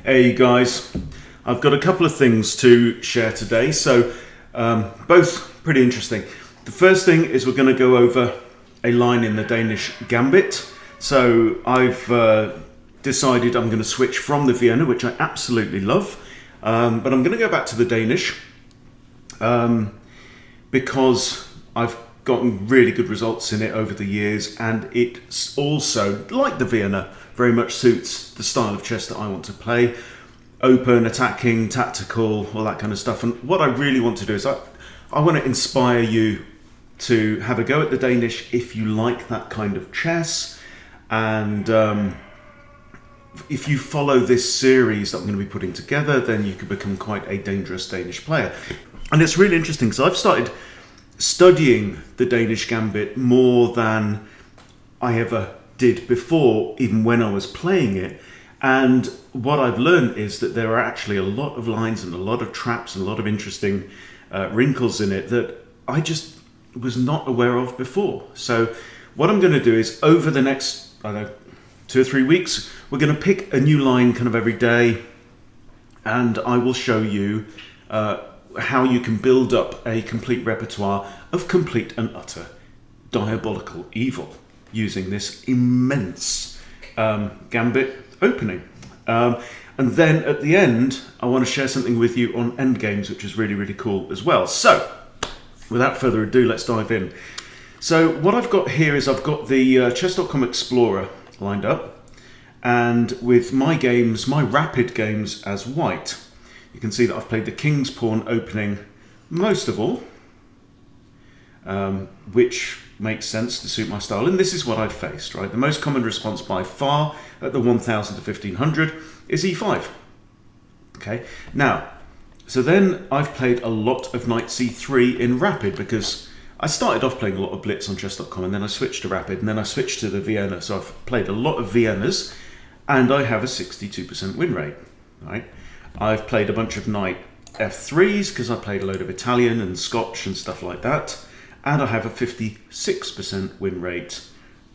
Hey guys, I've got a couple of things to share today, so both pretty interesting. The first thing is we're going to go over a line in the Danish Gambit. So I've decided I'm going to switch from the Vienna, which I absolutely love, but I'm going to go back to the Danish because I've gotten really good results in it over the years, and it's also, like the Vienna, very much suits the style of chess that I want to play. Open, attacking, tactical, all that kind of stuff. And what I really want to do is I want to inspire you to have a go at the Danish if you like that kind of chess. And if you follow this series that I'm going to be putting together, then you could become quite a dangerous Danish player. And it's really interesting because I've started studying the Danish Gambit more than I ever did before, even when I was playing it. And what I've learned is that there are actually a lot of lines and a lot of traps and a lot of interesting wrinkles in it that I just was not aware of before. So what I'm going to do is over the next, I don't know, 2 or 3 weeks, we're going to pick a new line kind of every day, and I will show you how you can build up a complete repertoire of complete and utter diabolical evil using this immense gambit opening. And then at the end, I want to share something with you on endgames, which is really, really cool as well. So without further ado, let's dive in. So what I've got here is I've got the chess.com Explorer lined up, and with my games, my rapid games as white. You can see that I've played the King's Pawn opening most of all, which makes sense to suit my style. And this is what I've faced, right? The most common response by far at the 1000 to 1500 is e5. Okay, now, so then I've played a lot of knight c3 in rapid because I started off playing a lot of blitz on chess.com, and then I switched to rapid, and then I switched to the Vienna. So I've played a lot of Viennas, and I have a 62% win rate, right? I've played a bunch of knight f3s because I played a load of Italian and Scotch and stuff like that. And I have a 56% win rate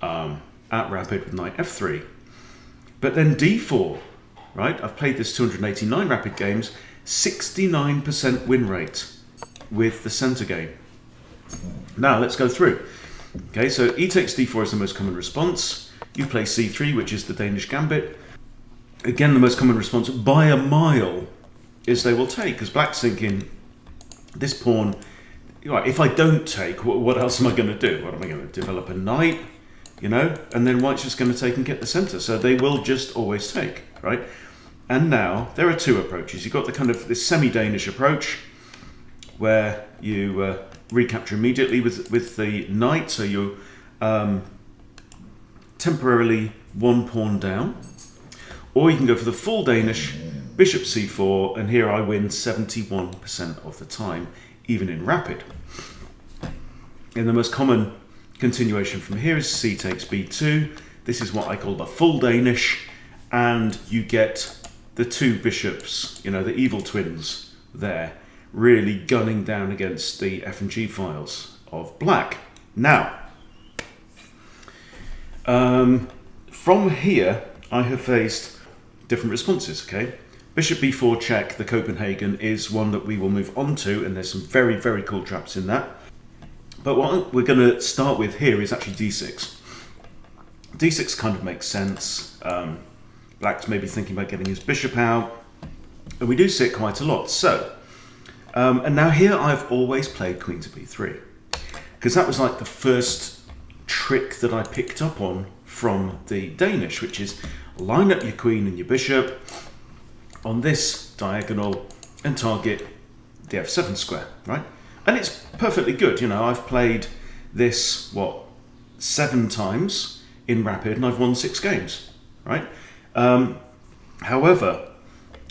at rapid with knight f3. But then d4, right? I've played this 289 rapid games, 69% win rate with the center game. Now let's go through. Okay, so e takes d4 is the most common response. You play c3, which is the Danish Gambit. Again, the most common response by a mile is they will take, because black's thinking, this pawn, right, if I don't take, what else am I going to do? What am I going to develop a knight, you know? And then white's just going to take and get the center. So they will just always take, right? And now there are two approaches. You've got the kind of this semi-Danish approach where you recapture immediately with the knight. So you temporarily one pawn down. Or you can go for the full Danish, bishop c4, and here I win 71% of the time, even in rapid. And the most common continuation from here is c takes b2. This is what I call the full Danish, and you get the two bishops, you know, the evil twins there, really gunning down against the f and g files of black. Now, from here, I have faced different responses, okay? Bishop b4 check, the Copenhagen, is one that we will move on to, and there's some very, very cool traps in that. But what we're going to start with here is actually d6. d6 kind of makes sense. Black's maybe thinking about getting his bishop out, and we do see it quite a lot. So, and now here I've always played queen to b3, because that was like the first trick that I picked up on from the Danish, which is line up your queen and your bishop on this diagonal and target the f7 square, right? And it's perfectly good. You know, I've played this, 7 times in rapid, and I've won 6 games, right? However,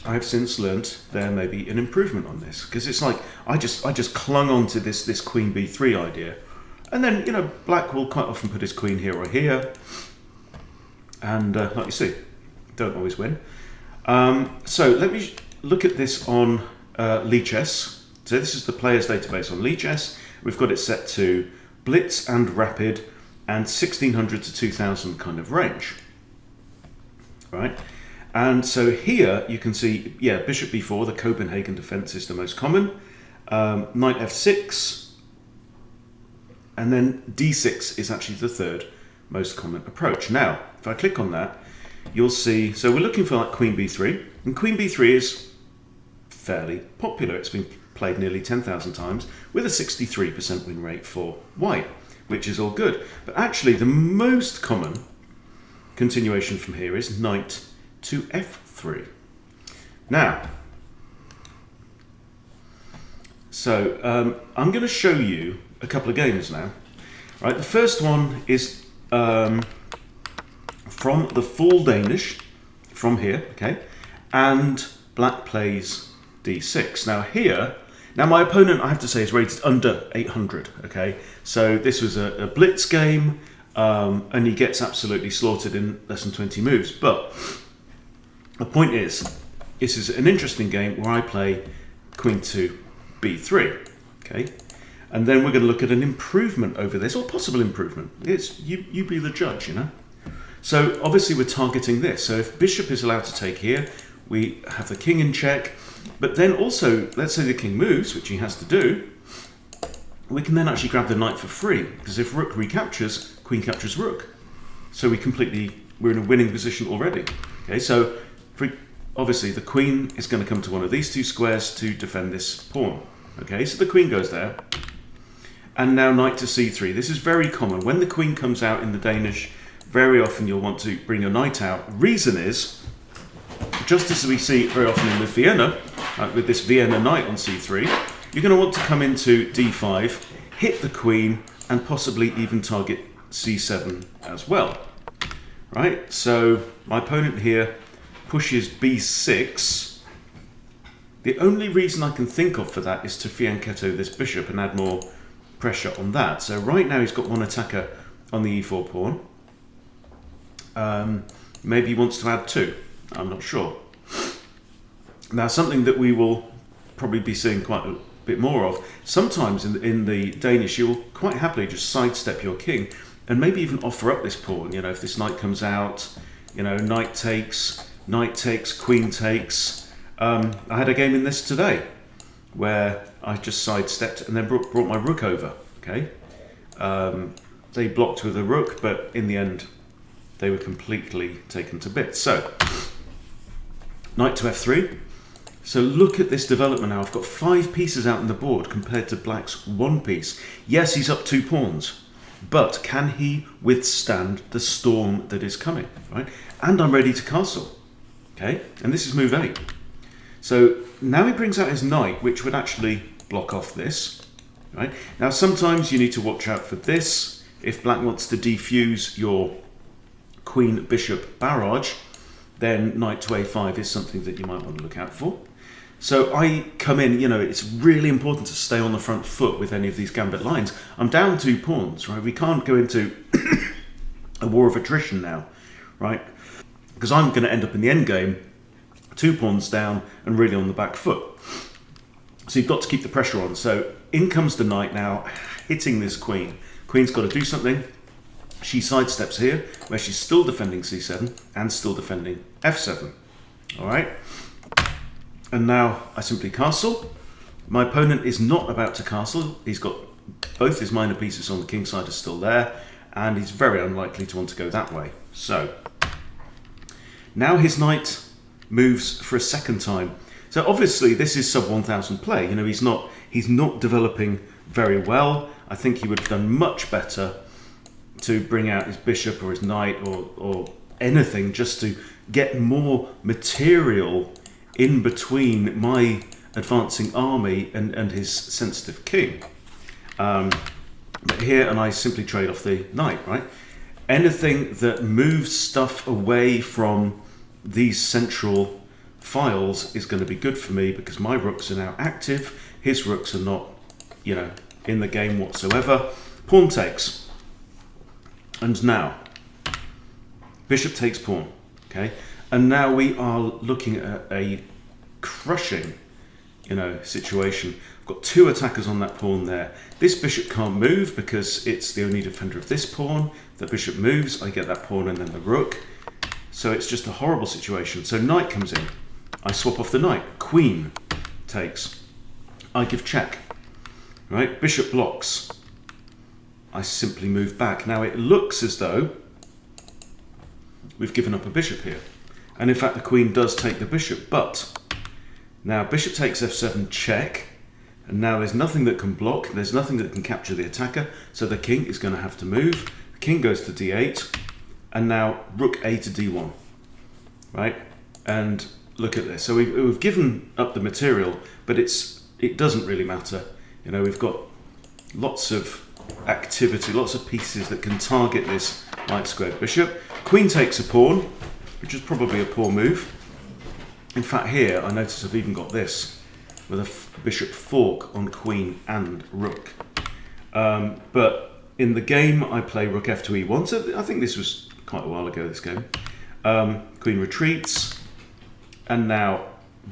I have since learnt there may be an improvement on this, because it's like I just clung on to this queen b3 idea, and then, you know, black will quite often put his queen here or here, and like you see, don't always win. So let me look at this on Lichess. So this is the players database on Lichess. We've got it set to blitz and rapid and 1600 to 2000 kind of range, right? And so here you can see, yeah, bishop b4, the Copenhagen defense is the most common. Knight f6, and then d6 is actually the third most common approach. Now, if I click on that, you'll see, so we're looking for like queen b3, and queen b3 is fairly popular. It's been played nearly 10,000 times with a 63% win rate for white, which is all good. But actually the most common continuation from here is knight to f3. Now, so I'm going to show you a couple of games now. Right, the first one is from the full Danish, from here, okay, and black plays d6. Now here, my opponent, I have to say, is rated under 800, okay, so this was a blitz game, and he gets absolutely slaughtered in less than 20 moves, but the point is, this is an interesting game where I play queen to b3, okay, and then we're going to look at an improvement over this, or possible improvement. It's you be the judge, you know. So obviously we're targeting this. So if bishop is allowed to take here, we have the king in check, but then also, let's say the king moves, which he has to do, we can then actually grab the knight for free, because if rook recaptures, queen captures rook. So we're in a winning position already. Okay, so obviously the queen is going to come to one of these two squares to defend this pawn. Okay, so the queen goes there. And now knight to c3. This is very common. When the queen comes out in the Danish, very often you'll want to bring your knight out. Reason is, just as we see very often in the Vienna, with this Vienna knight on c3, you're going to want to come into d5, hit the queen, and possibly even target c7 as well. Right, so my opponent here pushes b6. The only reason I can think of for that is to fianchetto this bishop and add more pressure on that. So right now he's got one attacker on the e4 pawn. Maybe he wants to add two. I'm not sure. Now, something that we will probably be seeing quite a bit more of, sometimes in the Danish, you'll quite happily just sidestep your king and maybe even offer up this pawn. You know, if this knight comes out, you know, knight takes, queen takes. I had a game in this today where I just sidestepped and then brought my rook over, okay? They blocked with a rook, but in the end, they were completely taken to bits. So, knight to f3. So look at this development now. I've got 5 pieces out on the board compared to black's 1 piece. Yes, he's up 2 pawns, but can he withstand the storm that is coming, right? And I'm ready to castle, okay? And this is move 8. So now he brings out his knight, which would actually block off this, right? Now sometimes you need to watch out for this. If black wants to defuse your queen bishop barrage, then knight to a5 is something that you might want to look out for. So I come in, you know, it's really important to stay on the front foot with any of these gambit lines. I'm down 2 pawns, right? We can't go into a war of attrition now, right? Because I'm going to end up in the endgame 2 pawns down and really on the back foot. So you've got to keep the pressure on. So in comes the knight now, hitting this queen. Queen's got to do something. She sidesteps here, where she's still defending c7 and still defending f7. All right. And now I simply castle. My opponent is not about to castle. He's got both his minor pieces on the king side are still there, and he's very unlikely to want to go that way. So now his knight moves for a second time. So obviously this is sub 1000 play. You know, he's not developing very well. I think he would have done much better to bring out his bishop or his knight or anything just to get more material in between my advancing army and his sensitive king. But here, and I simply trade off the knight, right? Anything that moves stuff away from these central files is going to be good for me because my rooks are now active. His rooks are not, you know, in the game whatsoever. Pawn takes. And now, bishop takes pawn, okay? And now we are looking at a crushing, you know, situation. I've got 2 attackers on that pawn there. This bishop can't move because it's the only defender of this pawn. The bishop moves, I get that pawn and then the rook. So it's just a horrible situation. So knight comes in. I swap off the knight. Queen takes. I give check. Right? Bishop blocks. I simply move back. Now it looks as though we've given up a bishop here. And in fact the queen does take the bishop, but now bishop takes f7 check, and now there's nothing that can block, there's nothing that can capture the attacker, so the king is going to have to move. The king goes to d8, and now rook a to d1, right? And look at this. So we've given up the material, but it doesn't really matter. You know, we've got lots of activity, lots of pieces that can target this light squared bishop. Queen takes a pawn, which is probably a poor move. In fact, here I notice I've even got this with a bishop fork on queen and rook. But in the game I play rook f to e1, so I think this was quite a while ago, this game. Queen retreats, and now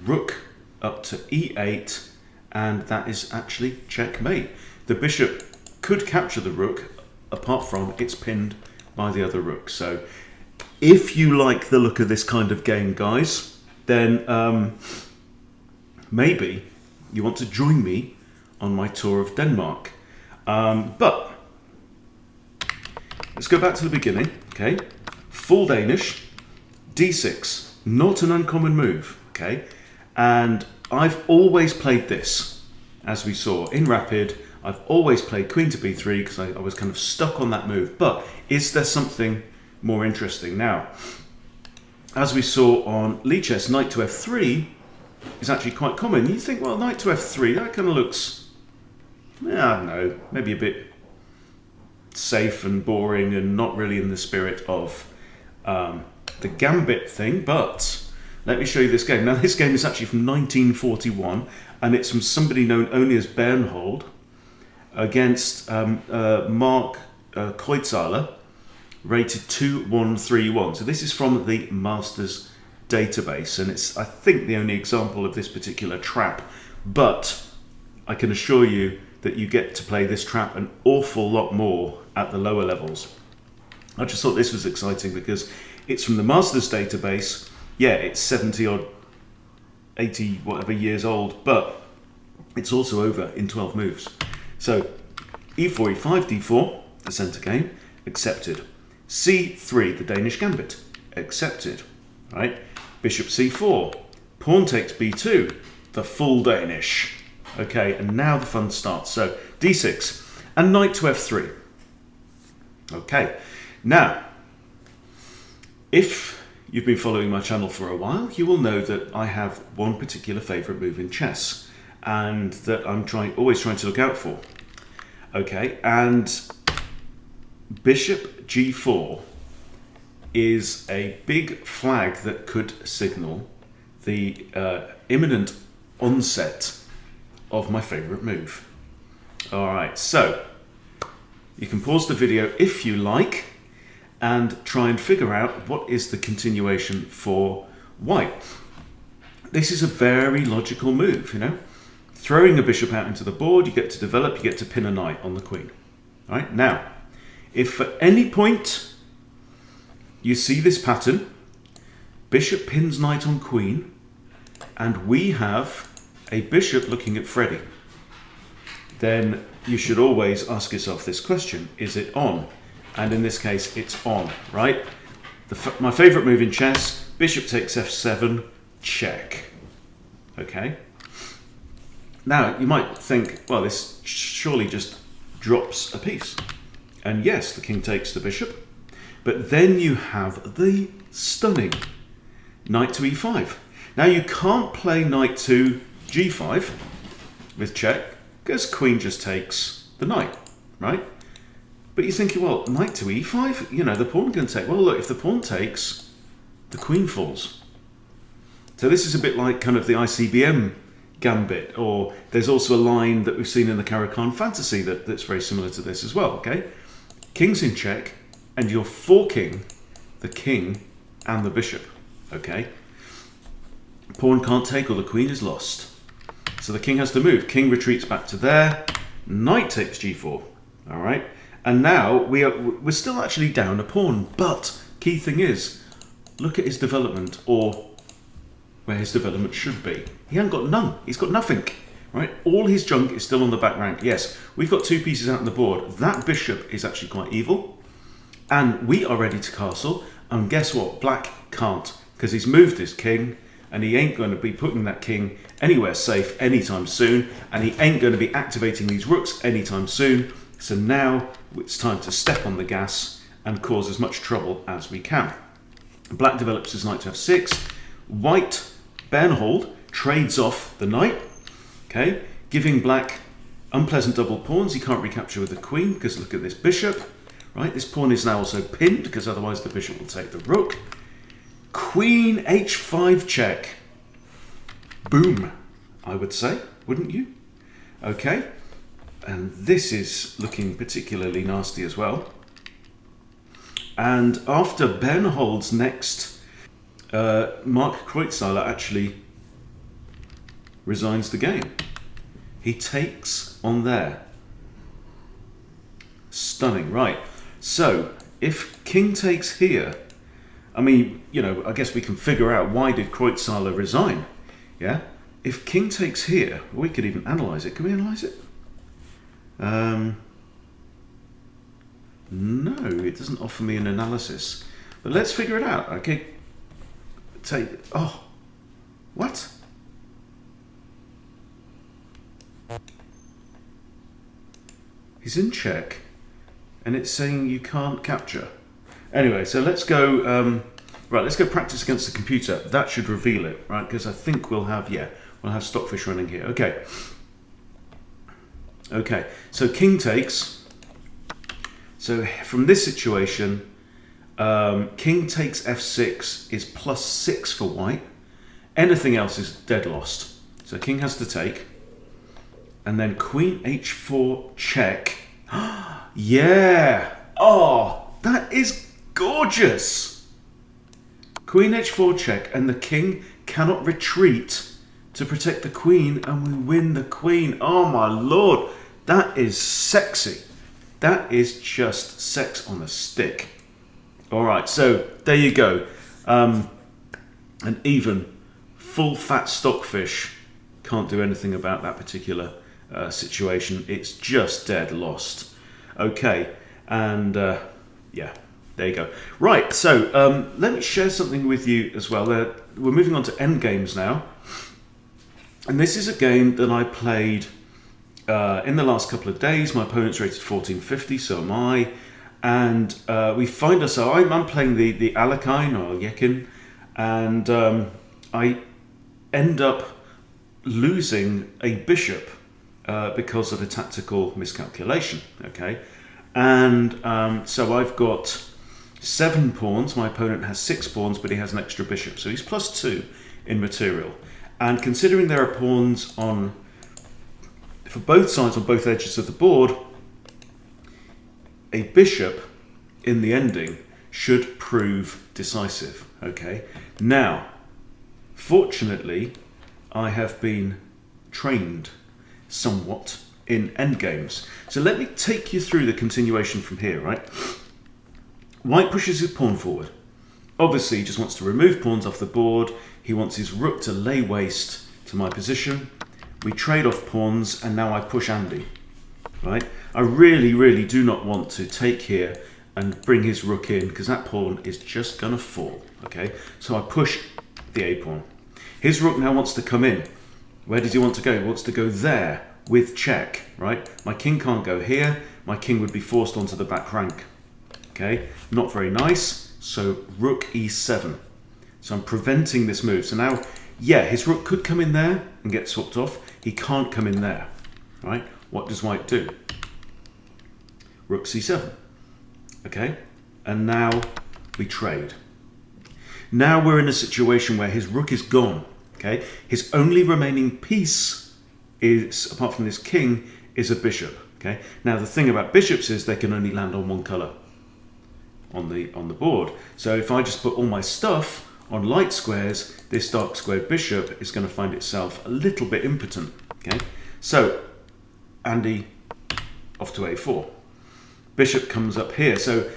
rook up to e8, and that is actually checkmate. The bishop could capture the rook, apart from it's pinned by the other rook. So if you like the look of this kind of game, guys, then maybe you want to join me on my tour of Denmark. But let's go back to the beginning, okay? Full Danish, d6, not an uncommon move, okay? And I've always played this, as we saw in Rapid. I've always played queen to b3 because I was kind of stuck on that move. But is there something more interesting? Now, as we saw on Lichess, knight to f3 is actually quite common. You think, well, knight to f3, that kind of looks, I don't know, maybe a bit safe and boring and not really in the spirit of the Gambit thing. But let me show you this game. Now, this game is actually from 1941, and it's from somebody known only as Bernhold against Mark Kreutzahler, rated 2131. So this is from the Masters database, and it's, I think, the only example of this particular trap, but I can assure you that you get to play this trap an awful lot more at the lower levels. I just thought this was exciting because it's from the Masters database. Yeah, it's 70 odd, 80 whatever years old, but it's also over in 12 moves. So e4, e5, d4, the centre game, accepted. c3, the Danish Gambit, accepted. Right? Bishop c4, pawn takes b2, the full Danish. Okay, and now the fun starts. So d6 and knight to f3. Okay, now if you've been following my channel for a while, you will know that I have one particular favourite move in chess, and that I'm always trying to look out for. Okay, and bishop g4 is a big flag that could signal the imminent onset of my favourite move. Alright, so you can pause the video if you like and try and figure out what is the continuation for white. This is a very logical move, you know. Throwing a bishop out into the board, you get to develop, you get to pin a knight on the queen. Right? Now, if at any point you see this pattern, bishop pins knight on queen, and we have a bishop looking at Freddie, then you should always ask yourself this question: is it on? And in this case, it's on, right? My favourite move in chess, bishop takes f7, check. Okay? Now, you might think, well, this surely just drops a piece. And yes, the king takes the bishop, but then you have the stunning knight to e5. Now, you can't play knight to g5 with check, because queen just takes the knight, right? But you're thinking, well, knight to e5, you know, the pawn can take. Well, look, if the pawn takes, the queen falls. So this is a bit like kind of the ICBM Gambit, or there's also a line that we've seen in the Caro-Kann fantasy that's very similar to this as well, okay? King's in check, and you're forking the king and the bishop, okay? Pawn can't take, or the queen is lost. So the king has to move. King retreats back to there. Knight takes g4, all right? And now we're still actually down a pawn, but key thing is, look at his development, or where his development should be. He hasn't got none. He's got nothing, right? All his junk is still on the back rank. Yes, we've got 2 pieces out on the board. That bishop is actually quite evil, and we are ready to castle. And guess what? Black can't, because he's moved his king, and he ain't going to be putting that king anywhere safe anytime soon, and he ain't going to be activating these rooks anytime soon. So now it's time to step on the gas and cause as much trouble as we can. Black develops his knight to f6. White, Bernhold, trades off the knight, okay, giving black unpleasant double pawns. He can't recapture with the queen, because look at this bishop, right? This pawn is now also pinned, because otherwise the bishop will take the rook. Queen h5 check. Boom, I would say, wouldn't you? Okay, and this is looking particularly nasty as well. And after Bernhold's next, Mark Kreutzahler actually resigns the game. He takes on there. Stunning, right? So if king takes here, I mean, you know, I guess we can figure out why did Kreutzahler resign. Yeah, if king takes here, we could even analyze it. Can we analyze it? No, it doesn't offer me an analysis. But let's figure it out. Okay, oh, what? He's in check, and it's saying you can't capture. Anyway, so let's go. Right, let's go practice against the computer. That should reveal it, right? Because I think we'll have Stockfish running here. Okay. Okay. So king takes. So from this situation, king takes f6 is +6 for white. Anything else is dead lost. So king has to take. And then queen h4 check. Yeah! Oh, that is gorgeous! Queen h4 check, and the king cannot retreat to protect the queen, and we win the queen. Oh my lord, that is sexy. That is just sex on a stick. All right, so there you go. And even full fat Stockfish can't do anything about that particular situation. It's just dead lost. Okay, and yeah, there you go. Right, so let me share something with you as well. We're moving on to endgames now. And this is a game that I played in the last couple of days. My opponent's rated 1450, so am I. And we find ourselves, I'm playing the Alekhine or Yekin, and I end up losing a bishop because of a tactical miscalculation, okay? And so I've got 7 pawns. My opponent has 6 pawns, but he has an extra bishop, so he's +2 in material. And considering there are pawns for both sides on both edges of the board, a bishop in the ending should prove decisive, okay? Now, fortunately, I have been trained somewhat in endgames. So let me take you through the continuation from here, right? White pushes his pawn forward. Obviously, he just wants to remove pawns off the board. He wants his rook to lay waste to my position. We trade off pawns, and now I push Andy, right? I really, really do not want to take here and bring his rook in, because that pawn is just going to fall, okay? So I push the A pawn. His rook now wants to come in. Where does he want to go? He wants to go there with check, right? My king can't go here. My king would be forced onto the back rank, okay? Not very nice. So rook e7. So I'm preventing this move. So now, yeah, his rook could come in there and get swapped off. He can't come in there, right? What does white do? Rook c7, okay? And now we trade. Now we're in a situation where his rook is gone, okay? His only remaining piece is, apart from this king, is a bishop, okay? Now the thing about bishops is they can only land on one color on the board. So if I just put all my stuff on light squares, this dark squared bishop is going to find itself a little bit impotent, okay? So Andy off to a4. Bishop comes up here. So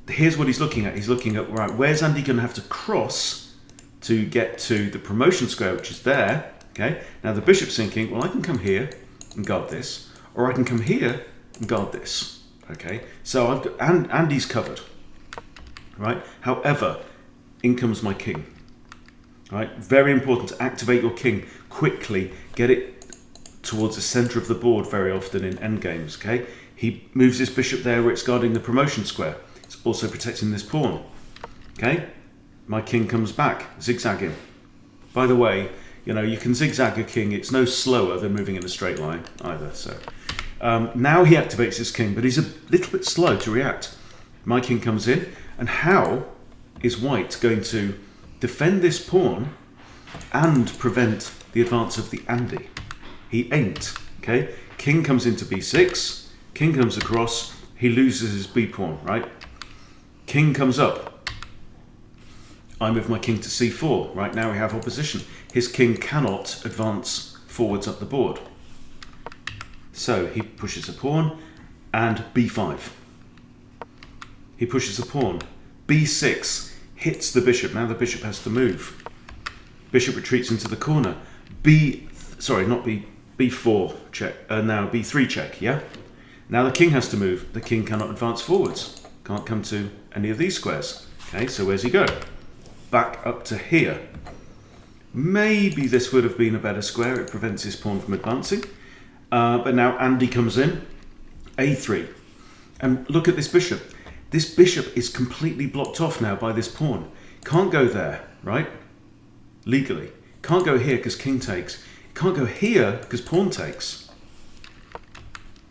here's what he's looking at. He's looking at, right, where's Andy going to have to cross to get to the promotion square, which is there. Okay. Now the bishop's thinking, well, I can come here and guard this, or I can come here and guard this. Okay. So I've got, and Andy's covered. Right. However, in comes my king. Right. Very important to activate your king quickly. Get it towards the center of the board very often in endgames. Okay. He moves his bishop there where it's guarding the promotion square. It's also protecting this pawn. Okay. My king comes back, zigzagging. By the way, you can zigzag a king. It's no slower than moving in a straight line either. So now he activates his king, but he's a little bit slow to react. My king comes in, and how is white going to defend this pawn and prevent the advance of the Andy? He ain't. Okay, king comes into b6, king comes across, he loses his b pawn, right? King comes up. I move my king to c4. Right now we have opposition. His king cannot advance forwards up the board. So he pushes a pawn and b5. He pushes a pawn. b6 hits the bishop. Now the bishop has to move. Bishop retreats into the corner. b4 check. Now b3 check, yeah? Now the king has to move. The king cannot advance forwards. Can't come to any of these squares. Okay, so where's he go? Back up to here. Maybe this would have been a better square. It prevents his pawn from advancing. But now Andy comes in. a3. And look at this bishop. This bishop is completely blocked off now by this pawn. Can't go there, right? Legally. Can't go here because king takes. Can't go here because pawn takes.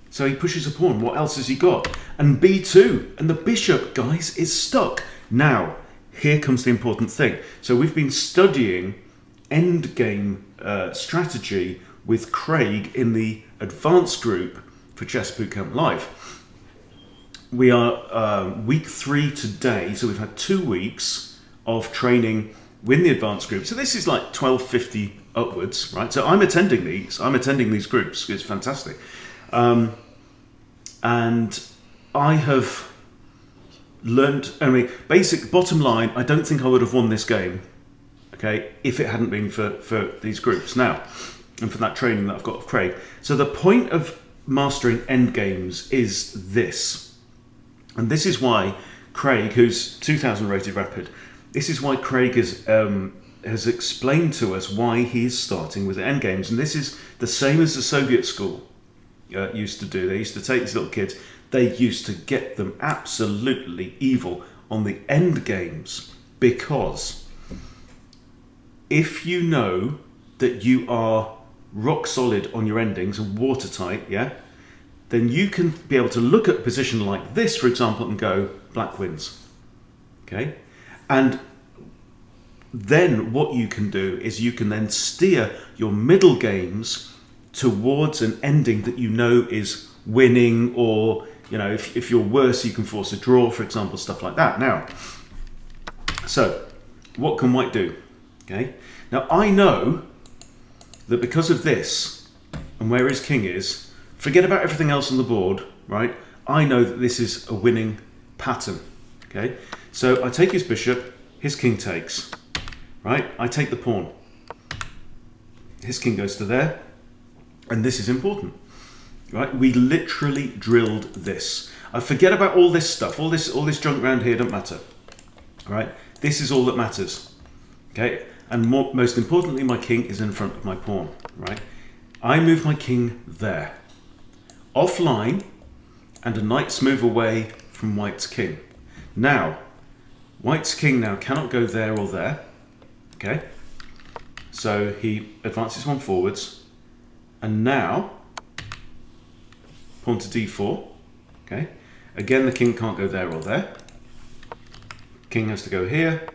So he pushes a pawn. What else has he got? And b2. And the bishop, guys, is stuck. Now, here comes the important thing. So we've been studying endgame strategy with Craig in the advanced group for Chess Bootcamp Live. We are week 3 today, so we've had 2 weeks of training with the advanced group. So this is like 1250 upwards, right? So I'm attending these groups. It's fantastic. And I have learned, basic bottom line, I don't think I would have won this game, okay, if it hadn't been for these groups now, and for that training that I've got of Craig. So the point of mastering endgames is this. And this is why Craig, who's 2000 rated rapid, this is why Craig has explained to us why he's starting with endgames. And this is the same as the Soviet school used to do. They used to take these little kids, they used to get them absolutely evil on the endgames, because if you know that you are rock solid on your endings and watertight, yeah, then you can be able to look at a position like this, for example, and go, black wins. Okay? And then what you can do is you can then steer your middle games towards an ending that you know is winning, or, if you're worse, you can force a draw, for example, stuff like that. Now, so what can white do? Okay? Now, I know that because of this, and where his king is, forget about everything else on the board, right? I know that this is a winning pattern, okay? So I take his bishop, his king takes, right? I take the pawn. His king goes to there, and this is important, right? We literally drilled this. I forget about all this stuff, all this junk around here don't matter, right? This is all that matters, okay? And most importantly, my king is in front of my pawn, right? I move my king there. Offline, and a knight's move away from white's king. Now, white's king now cannot go there or there, okay? So he advances one forwards, and now, pawn to d4, okay? Again, the king can't go there or there. King has to go here,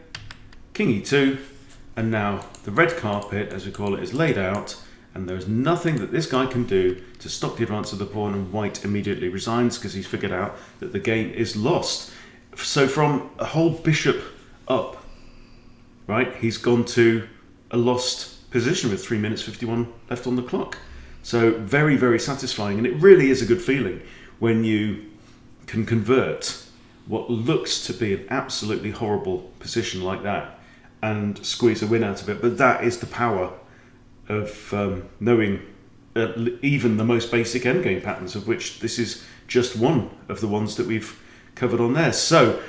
king e2, and now the red carpet, as we call it, is laid out, and there's nothing that this guy can do to stop the advance of the pawn, and white immediately resigns because he's figured out that the game is lost. So from a whole bishop up, right, he's gone to a lost position with 3 minutes 51 left on the clock. So very, very satisfying, and it really is a good feeling when you can convert what looks to be an absolutely horrible position like that and squeeze a win out of it. But that is the power of knowing even the most basic endgame patterns, of which this is just one of the ones that we've covered on there. So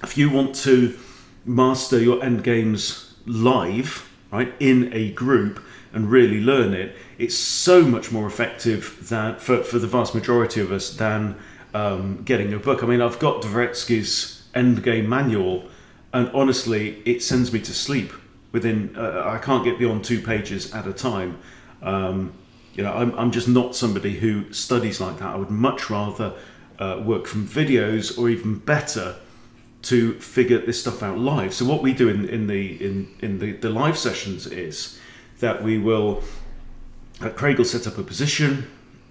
if you want to master your endgames live, right, in a group and really learn it, it's so much more effective than for the vast majority of us than getting a book. I mean, I've got Dvoretsky's endgame manual, and honestly, it sends me to sleep within. I can't get beyond 2 pages at a time. I'm just not somebody who studies like that. I would much rather work from videos, or even better, to figure this stuff out live. So what we do in the live sessions is that we will, Craig will set up a position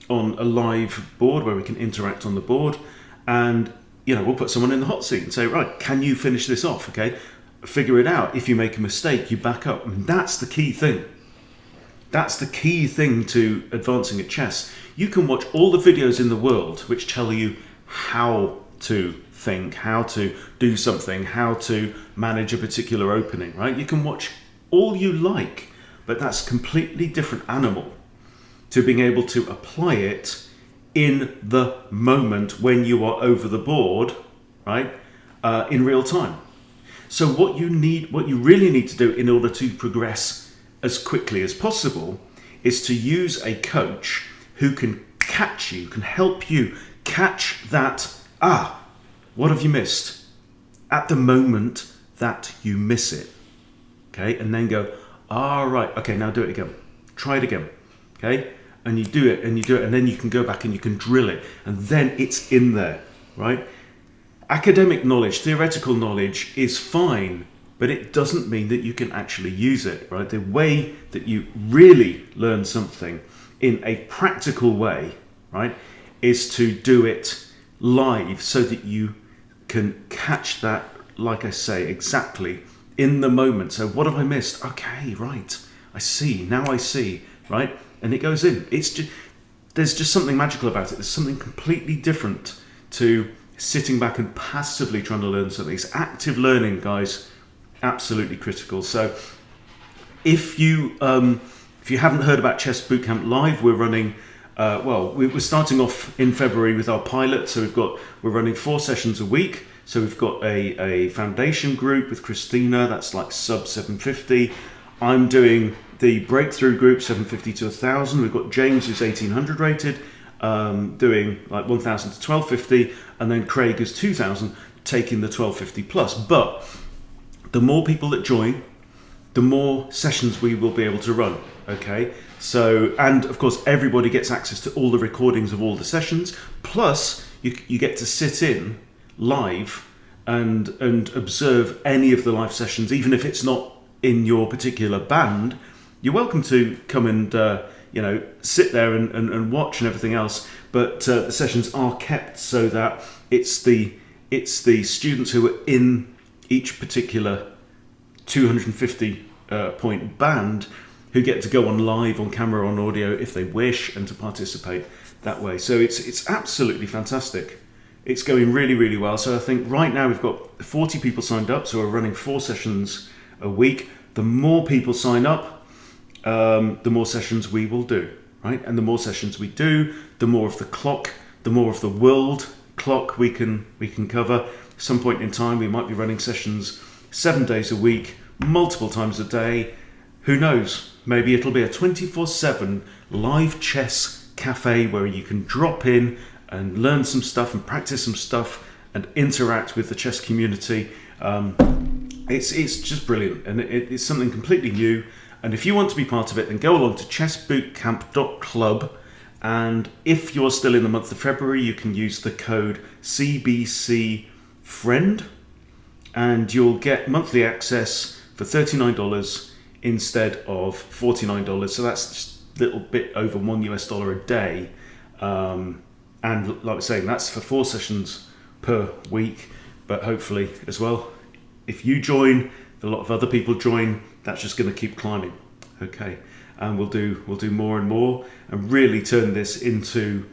on a live board where we can interact on the board, and we'll put someone in the hot seat and say, right, can you finish this off? Okay, figure it out. If you make a mistake, you back up. And that's the key thing. That's the key thing to advancing at chess. You can watch all the videos in the world which tell you how to think, how to do something, how to manage a particular opening, right? You can watch all you like, but that's a completely different animal to being able to apply it in the moment when you are over the board, right? In real time. So what you really need to do in order to progress as quickly as possible is to use a coach who can catch you, can help you catch that, what have you missed? At the moment that you miss it. Okay, and then go, right, okay, now do it again. Try it again. Okay? And you do it, and then you can go back and you can drill it, and then it's in there, right? Academic knowledge, theoretical knowledge is fine, but it doesn't mean that you can actually use it, right? The way that you really learn something in a practical way, right, is to do it live so that you can catch that, like I say, exactly in the moment. So what have I missed? Okay, right, I see, now I see, right? And it goes in. There's just something magical about it. There's something completely different to sitting back and passively trying to learn something. It's active learning, guys, absolutely critical. So if you haven't heard about Chess Bootcamp Live, we're running, we're starting off in February with our pilot. So we're running 4 sessions a week. So we've got a foundation group with Christina, that's like sub 750. I'm doing the breakthrough group, 750 to 1,000. We've got James, who's 1,800 rated, doing like 1,000 to 1,250, and then Craig is 2,000, taking the 1,250 plus. But the more people that join, the more sessions we will be able to run. Okay, so, and of course everybody gets access to all the recordings of all the sessions, plus you get to sit in live and observe any of the live sessions, even if it's not in your particular band. You're welcome to come and sit there and watch and everything else, but the sessions are kept so that it's the students who are in each particular 250 point band who get to go on live, on camera, on audio if they wish, and to participate that way. So it's absolutely fantastic. It's going really, really well. So I think right now we've got 40 people signed up, so we're running 4 sessions a week. The more people sign up, the more sessions we will do, right? And the more sessions we do, the more of the clock, the more of the world clock we can cover. At some point in time, we might be running sessions 7 days a week, multiple times a day. Who knows? Maybe it'll be a 24/7 live chess cafe where you can drop in and learn some stuff and practice some stuff and interact with the chess community. It's just brilliant, and it's something completely new. And if you want to be part of it, then go along to chessbootcamp.club, and if you're still in the month of February, you can use the code CBCFriend, and you'll get monthly access for $39 instead of $49. So that's just a little bit over $1 a day. And like I was saying, that's for 4 sessions per week. But hopefully as well, if you join, a lot of other people join, that's just going to keep climbing. Okay, and we'll do more and more, and really turn this into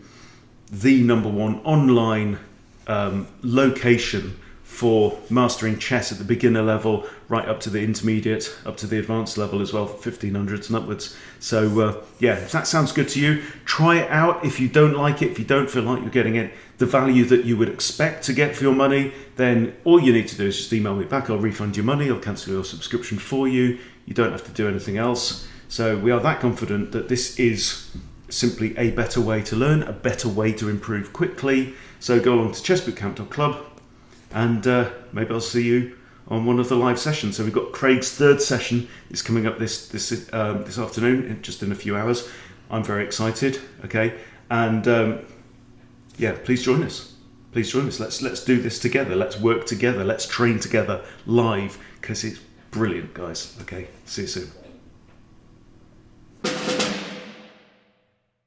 the #1 online location for mastering chess at the beginner level, right up to the intermediate, up to the advanced level as well, 1500s and upwards. So yeah, if that sounds good to you, try it out. If you don't like it, if you don't feel like you're getting it, the value that you would expect to get for your money, then all you need to do is just email me back. I'll refund your money, I'll cancel your subscription for you. You don't have to do anything else. So we are that confident that this is simply a better way to learn, a better way to improve quickly. So go along to chessbootcamp.club and maybe I'll see you on one of the live sessions. So we've got Craig's third session is coming up this afternoon, just in a few hours. I'm very excited. Okay, and yeah, please join us. Please join us. Let's do this together. Let's work together. Let's train together live because it's brilliant, guys. Okay, see you soon.